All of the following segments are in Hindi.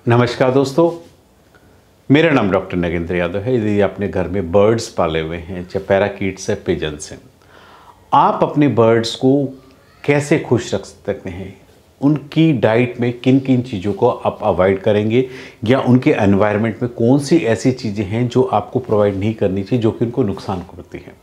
नमस्कार दोस्तों, मेरा नाम डॉक्टर नगेंद्र यादव है। यदि आपने घर में बर्ड्स पाले हुए हैं, चाहे पैराकीट्स है, पिजन्स हैं, आप अपने बर्ड्स को कैसे खुश रख सकते हैं? उनकी डाइट में किन किन चीज़ों को आप अवॉइड करेंगे, या उनके एनवायरनमेंट में कौन सी ऐसी चीज़ें हैं जो आपको प्रोवाइड नहीं करनी चाहिए, जो कि उनको नुकसान करती हैं।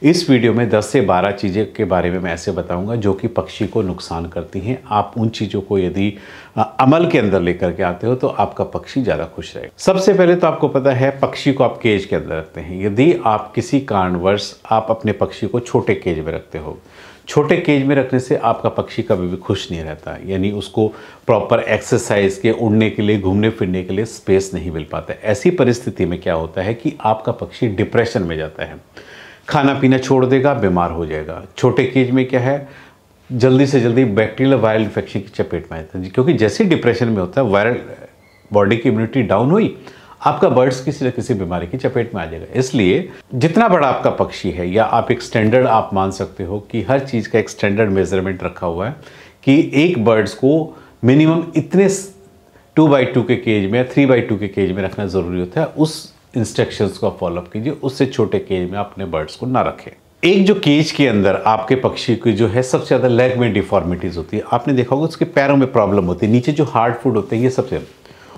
इस वीडियो में 10 से 12 चीज़ें के बारे में मैं ऐसे बताऊंगा जो कि पक्षी को नुकसान करती हैं। आप उन चीज़ों को यदि अमल के अंदर लेकर के आते हो तो आपका पक्षी ज़्यादा खुश रहेगा। सबसे पहले तो आपको पता है, पक्षी को आप केज के अंदर रखते हैं। यदि आप किसी कारणवश आप अपने पक्षी को छोटे केज में रखते हो, छोटे केज में रखने से आपका पक्षी कभी भी खुश नहीं रहता, यानी उसको प्रॉपर एक्सरसाइज के, उड़ने के लिए, घूमने फिरने के लिए स्पेस नहीं मिल पाता। ऐसी परिस्थिति में क्या होता है कि आपका पक्षी डिप्रेशन में जाता है, खाना पीना छोड़ देगा, बीमार हो जाएगा। छोटे केज में क्या है, जल्दी से जल्दी बैक्टीरियल वायरल इन्फेक्शन की चपेट में आता है, क्योंकि जैसे डिप्रेशन में होता है, वायरल बॉडी की इम्यूनिटी डाउन हुई, आपका बर्ड्स किसी न किसी बीमारी की चपेट में आ जाएगा। इसलिए जितना बड़ा आपका पक्षी है, या आप एक स्टैंडर्ड आप मान सकते हो कि हर चीज़ का एक स्टैंडर्ड मेजरमेंट रखा हुआ है कि एक बर्ड्स को मिनिमम इतने 2x2 के केज में या 3x2 के केज में रखना ज़रूरी होता है। उस इंस्ट्रक्शंस को फॉलो अप कीजिए, उससे छोटे केज में अपने बर्ड्स को ना रखें। एक जो केज के अंदर आपके पक्षी की जो है, सबसे ज़्यादा लेग में डिफॉर्मिटीज़ होती है। आपने देखा होगा उसके पैरों में प्रॉब्लम होती है, नीचे जो हार्ड फूड होते हैं, ये सबसे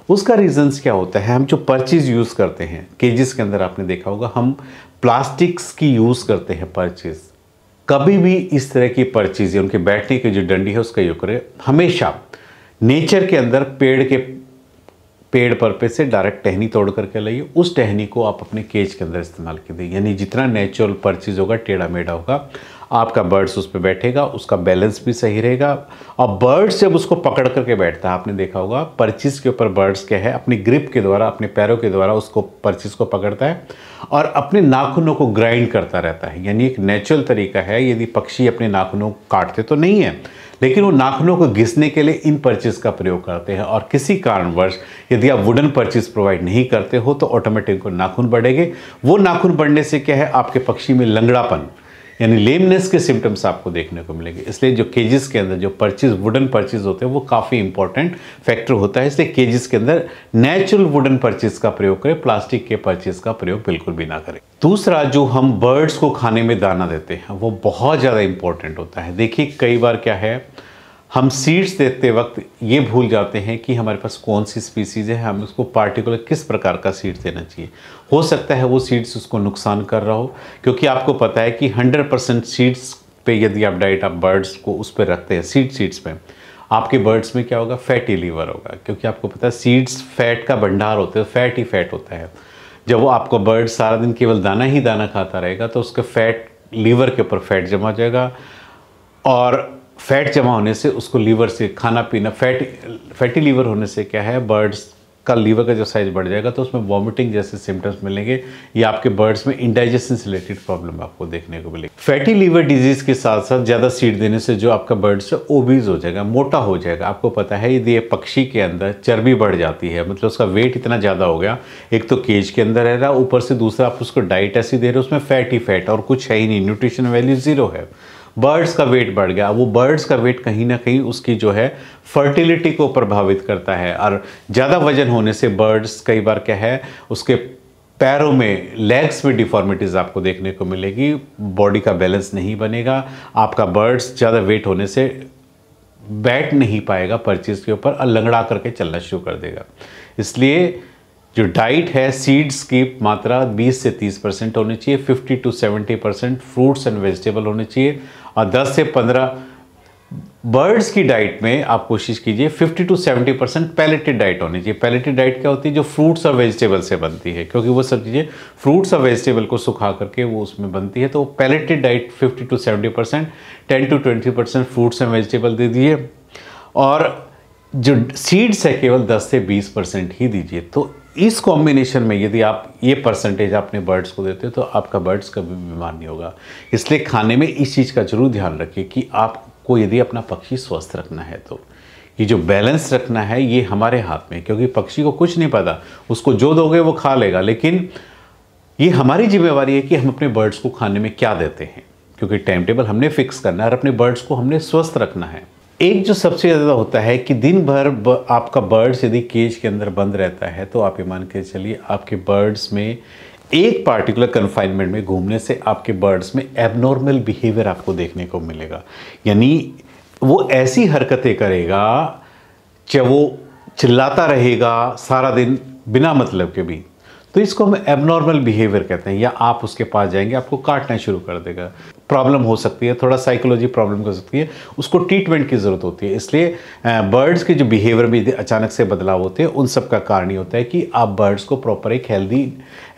उसका रीजंस क्या होता है? हम जो पर्चेज यूज़ करते हैं केजेस के अंदर, आपने देखा होगा हम प्लास्टिक्स की यूज़ करते हैं पर्चेज। कभी भी इस तरह की पर्चेज, उनके बैठने की जो डंडी है उसका यूज करें। हमेशा नेचर के अंदर पेड़ पर पे से डायरेक्ट टहनी तोड़ करके लाइए, उस टहनी को आप अपने केज के अंदर इस्तेमाल कीजिए। यानी जितना नेचुरल परचेज होगा, टेढ़ा मेढ़ा होगा, आपका बर्ड्स उस पर बैठेगा, उसका बैलेंस भी सही रहेगा। और बर्ड्स जब उसको पकड़ करके बैठता है, आपने देखा होगा परचेज के ऊपर बर्ड्स क्या है, अपनी ग्रिप के द्वारा, अपने पैरों के द्वारा उसको परचेज को पकड़ता है और अपने नाखूनों को ग्राइंड करता रहता है। यानी एक नेचुरल तरीका है। यदि पक्षी अपने नाखूनों काटते तो नहीं है, लेकिन वो नाखूनों को घिसने के लिए इन परचेज का प्रयोग करते हैं। और किसी कारणवश यदि आप वुडन परचेज प्रोवाइड नहीं करते हो तो ऑटोमेटिक को नाखून बढ़ेंगे। वो नाखून बढ़ने से क्या है, आपके पक्षी में लंगड़ापन यानी लेमनेस के सिम्टम्स आपको देखने को मिलेंगे। इसलिए जो केजेस के अंदर जो परचेज, वुडन परचेज होते हैं, वो काफ़ी इंपॉर्टेंट फैक्टर होता है। इसलिए केजेस के अंदर नेचुरल वुडन परचेज का प्रयोग करें, प्लास्टिक के परचेज का प्रयोग बिल्कुल भी ना करें। दूसरा, जो हम बर्ड्स को खाने में दाना देते हैं, वो बहुत ज़्यादा इंपॉर्टेंट होता है। देखिए, कई बार क्या है, हम सीड्स देते वक्त ये भूल जाते हैं कि हमारे पास कौन सी स्पीसीज़ है, हमें उसको पार्टिकुलर किस प्रकार का सीड्स देना चाहिए। हो सकता है वो सीड्स उसको नुकसान कर रहा हो, क्योंकि आपको पता है कि 100% सीड्स पे यदि आप डाइट आप बर्ड्स को उस पर रखते हैं, सीड्स पे, आपके बर्ड्स में क्या होगा, फैटी लीवर होगा। क्योंकि आपको पता है सीड्स फैट का भंडार होते हैं, फैट ही फैट होता है। जब वो आपको बर्ड सारा दिन केवल दाना ही दाना खाता रहेगा तो उसके फैट, लीवर के ऊपर फैट जमा हो जाएगा, और फैट जमा होने से उसको लीवर से खाना पीना, फैटी लीवर होने से क्या है, बर्ड्स का लीवर का जो साइज बढ़ जाएगा तो उसमें वॉमिटिंग जैसे सिम्टम्स मिलेंगे, या आपके बर्ड्स में इंडाइजेशन से रिलेटेड प्रॉब्लम आपको देखने को मिलेगी। फैटी लीवर डिजीज़ के साथ साथ ज़्यादा सीड देने से जो आपका बर्ड्स है ओबीज हो जाएगा, मोटा हो जाएगा। आपको पता है यदि ये पक्षी के अंदर चर्बी बढ़ जाती है, मतलब उसका वेट इतना ज़्यादा हो गया, एक तो केज के अंदर रह रहा, ऊपर से दूसरा आप उसको डाइट ऐसी दे रहे हो उसमें फैट ही फैट और कुछ है ही नहीं, न्यूट्रिशन वैल्यू ज़ीरो है, बर्ड्स का वेट बढ़ गया। वो बर्ड्स का वेट कहीं ना कहीं उसकी जो है फर्टिलिटी को प्रभावित करता है, और ज़्यादा वजन होने से बर्ड्स कई बार क्या है, उसके पैरों में, लेग्स में डिफॉर्मिटीज़ आपको देखने को मिलेगी, बॉडी का बैलेंस नहीं बनेगा, आपका बर्ड्स ज़्यादा वेट होने से बैठ नहीं पाएगा परचेज के ऊपर और लंगड़ा करके चलना शुरू कर देगा। इसलिए जो डाइट है, सीड्स की मात्रा 20 से 30% होनी चाहिए, 50 to 70% फ्रूट्स एंड वेजिटेबल होने चाहिए, और 10 से 15 बर्ड्स की डाइट में आप कोशिश कीजिए 50 to 70% पैलेटेड डाइट होनी चाहिए। पैलेटेड डाइट क्या होती है, जो फ्रूट्स और वेजिटेबल से बनती है, क्योंकि वो सब चीज़ें फ्रूट्स और वेजिटेबल को सुखा करके वो उसमें बनती है। तो pelleted diet 50 to 70%, 10 to 20% fruits and vegetable दे दीजिए, और जो सीड्स है केवल 10 से 20% ही दीजिए। तो इस कॉम्बिनेशन में यदि आप ये परसेंटेज अपने बर्ड्स को देते हो तो आपका बर्ड्स कभी बीमार नहीं होगा। इसलिए खाने में इस चीज़ का जरूर ध्यान रखिए कि आपको यदि अपना पक्षी स्वस्थ रखना है तो ये जो बैलेंस रखना है ये हमारे हाथ में है, क्योंकि पक्षी को कुछ नहीं पता, उसको जो दोगे वो खा लेगा, लेकिन ये हमारी जिम्मेवारी है कि हम अपने बर्ड्स को खाने में क्या देते हैं, क्योंकि टाइम टेबल हमने फिक्स करना है और अपने बर्ड्स को हमने स्वस्थ रखना है। एक जो सबसे ज़्यादा होता है कि दिन भर आपका बर्ड्स यदि केज के अंदर बंद रहता है तो आप ये मान के चलिए आपके बर्ड्स में एक पार्टिकुलर कन्फाइनमेंट में घूमने से आपके बर्ड्स में एबनॉर्मल बिहेवियर आपको देखने को मिलेगा। यानी वो ऐसी हरकतें करेगा, चाहे वो चिल्लाता रहेगा सारा दिन बिना मतलब के भी, तो इसको हम एबनॉर्मल बिहेवियर कहते हैं। या आप उसके पास जाएंगे, आपको काटना शुरू कर देगा, प्रॉब्लम हो सकती है, थोड़ा साइकोलॉजी प्रॉब्लम हो सकती है, उसको ट्रीटमेंट की ज़रूरत होती है। इसलिए बर्ड्स के जो बिहेवियर में अचानक से बदलाव होते हैं, उन सब का कारण ये होता है कि आप बर्ड्स को प्रॉपर एक हेल्दी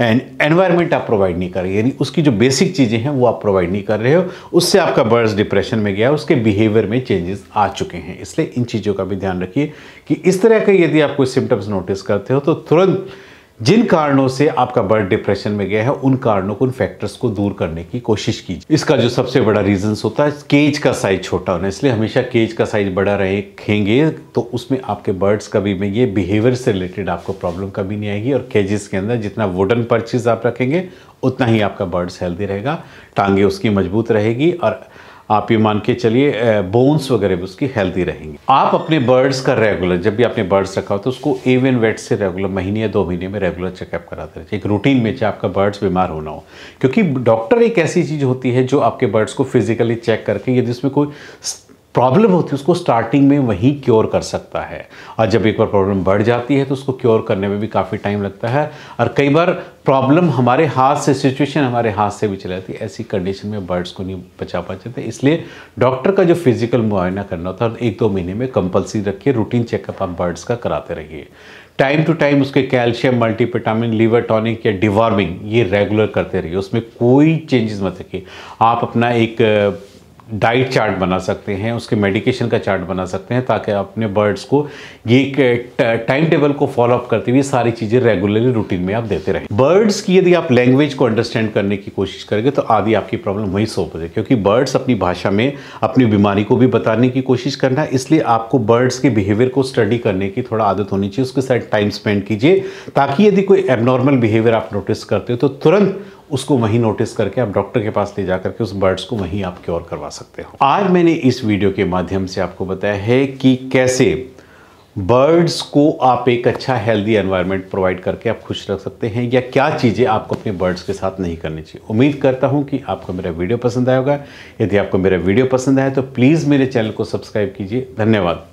एनवायरनमेंट आप प्रोवाइड नहीं कर रहे, यानी उसकी जो बेसिक चीज़ें हैं वो आप प्रोवाइड नहीं कर रहे हो। उससे आपका बर्ड्स डिप्रेशन में गया, उसके बिहेवियर में चेंजेस आ चुके हैं। इसलिए इन चीज़ों का भी ध्यान रखिए कि इस तरह के यदि आप कोई सिम्टम्स नोटिस करते हो तो तुरंत जिन कारणों से आपका बर्ड डिप्रेशन में गया है उन कारणों को, उन फैक्टर्स को दूर करने की कोशिश कीजिए। इसका जो सबसे बड़ा रीजंस होता है केज का साइज छोटा होना, इसलिए हमेशा केज का साइज बड़ा रखेंगे तो उसमें आपके बर्ड्स कभी में ये बिहेवियर से रिलेटेड आपको प्रॉब्लम कभी नहीं आएगी। और केजेस के अंदर जितना वुडन पर्चेज आप रखेंगे उतना ही आपका बर्ड्स हेल्दी रहेगा, टांगे उसकी मजबूत रहेगी और आप ये मान के चलिए बोन्स वगैरह भी उसकी हेल्दी रहेंगी। आप अपने बर्ड्स का रेगुलर, जब भी आपने बर्ड्स रखा हो तो उसको एवियन वेट से रेगुलर महीने या 2 महीने में रेगुलर चेकअप कराते रहिए, एक रूटीन में, चाहे आपका बर्ड्स बीमार होना हो। क्योंकि डॉक्टर एक ऐसी चीज़ होती है जो आपके बर्ड्स को फिजिकली चेक करके यदि उसमें कोई प्रॉब्लम होती है उसको स्टार्टिंग में वही क्योर कर सकता है। और जब एक बार प्रॉब्लम बढ़ जाती है तो उसको क्योर करने में भी काफ़ी टाइम लगता है और कई बार प्रॉब्लम हमारे हाथ से, सिचुएशन हमारे हाथ से भी चली जाती है। ऐसी कंडीशन में बर्ड्स को नहीं बचा पाते, इसलिए डॉक्टर का जो फिजिकल मुआयना करना होता है 1-2 महीने में कंपल्सरी रखिए। रूटीन चेकअप आप बर्ड्स का कराते रहिए। टाइम टू टाइम उसके कैल्शियम, मल्टीविटामिन, लीवर टॉनिक या डिवॉर्मिंग ये रेगुलर करते रहिए, उसमें कोई चेंजेस मत रखिए। आप अपना एक डाइट चार्ट बना सकते हैं, उसके मेडिकेशन का चार्ट बना सकते हैं ताकि आप अपने बर्ड्स को ये टाइम टेबल को फॉलो अप करते हुए सारी चीज़ें रेगुलरली रूटीन में आप देते रहें। बर्ड्स की यदि आप लैंग्वेज को अंडरस्टैंड करने की कोशिश करेंगे तो आधी आपकी प्रॉब्लम वहीं सॉल्व हो जाएगी, क्योंकि बर्ड्स अपनी भाषा में अपनी बीमारी को भी बताने की कोशिश करना है। इसलिए आपको बर्ड्स के बिहेवियर को स्टडी करने की थोड़ा आदत होनी चाहिए, उसके साथ टाइम स्पेंड कीजिए ताकि यदि कोई एबनॉर्मल बिहेवियर आप नोटिस करते हो तो तुरंत उसको वहीं नोटिस करके आप डॉक्टर के पास ले जाकर के उस बर्ड्स को वहीं आप क्योर करवा सकते हो। आज मैंने इस वीडियो के माध्यम से आपको बताया है कि कैसे बर्ड्स को आप एक अच्छा हेल्दी एनवायरनमेंट प्रोवाइड करके आप खुश रख सकते हैं, या क्या चीज़ें आपको अपने बर्ड्स के साथ नहीं करनी चाहिए। उम्मीद करता हूं कि आपको मेरा वीडियो पसंद आया होगा। यदि आपको मेरा वीडियो पसंद आया तो प्लीज़ मेरे चैनल को सब्सक्राइब कीजिए। धन्यवाद।